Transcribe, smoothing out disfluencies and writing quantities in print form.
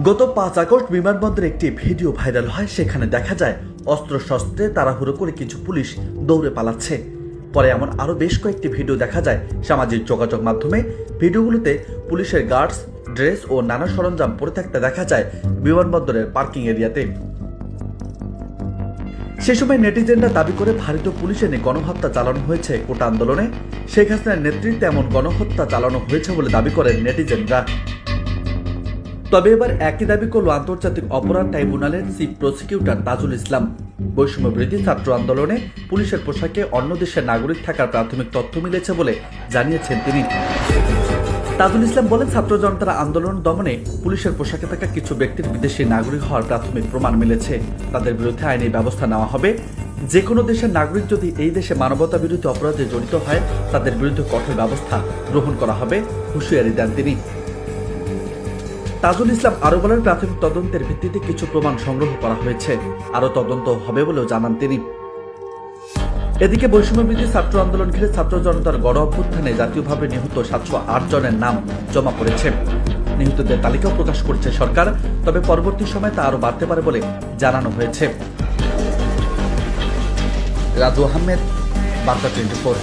গত ৫ আগস্ট বিমানবন্দরে একটি ভিডিও ভাইরাল হয়। সেখানে দেখা যায় অস্ত্রশস্ত্রে তাড়াহুড়ো করে কিছু পুলিশ দৌড়ে পালাচ্ছে। পরে এমন আরও বেশ কয়েকটি ভিডিও দেখা যায় সামাজিক যোগাযোগ মাধ্যমে। ভিডিওগুলোতে পুলিশের গার্ডস ড্রেস ও নানা সরঞ্জাম পরে থাকতে দেখা যায় বিমানবন্দরের পার্কিং এরিয়াতে। সে সময় নেটিজেনরা দাবি করে ভারত পুলিশ এনে গণহত্যা চালানো হয়েছে। কোটা আন্দোলনে শেখ হাসিনার নেতৃত্বে এমন গণহত্যা চালানো হয়েছে বলে দাবি করেন নেটিজেনরা। তবে এবার একই দাবি করল আন্তর্জাতিক অপরাধ ট্রাইব্যুনালের চিফ প্রসিকিউটর তাজুল ইসলাম। বৈষম্য বিরোধী ছাত্র আন্দোলনে পুলিশের পোশাকে অন্য দেশের নাগরিক থাকার প্রাথমিক তথ্য মিলেছে বলে জানিয়েছেন তিনি। তাজুল ইসলাম বলেন, ছাত্র জনতার আন্দোলন দমনে পুলিশের পোশাকে থাকা কিছু ব্যক্তির বিদেশি নাগরিক হওয়ার প্রাথমিক প্রমাণ মিলেছে। তাদের বিরুদ্ধে আইনি ব্যবস্থা নেওয়া হবে। যে কোনো দেশের নাগরিক যদি এই দেশে মানবতা বিরোধী অপরাধে জড়িত হয় তাদের বিরুদ্ধে কঠোর ব্যবস্থা গ্রহণ করা হবে, হুঁশিয়ারি দেন তিনি। তাজুল ইসলাম আরো বলেন, প্রাথমিক তদন্তের ভিত্তিতে কিছু প্রমাণ সংগ্রহ করা হয়েছে, আরো তদন্ত হবে বলেও জানান তিনি। এদিকে বৈষম্য বিরোধী ছাত্র আন্দোলন ঘিরে ছাত্র জনতার গণ অভ্যুত্থানে জাতীয়ভাবে নিহত ৭০৮ জনের নাম জমা পড়েছে। নিহতদের তালিকাও প্রকাশ করছে সরকার, তবে পরবর্তী সময় তা আরো বাড়তে পারে বলে জানানো হয়েছে। রাজু আহমেদ, বার্তা 24।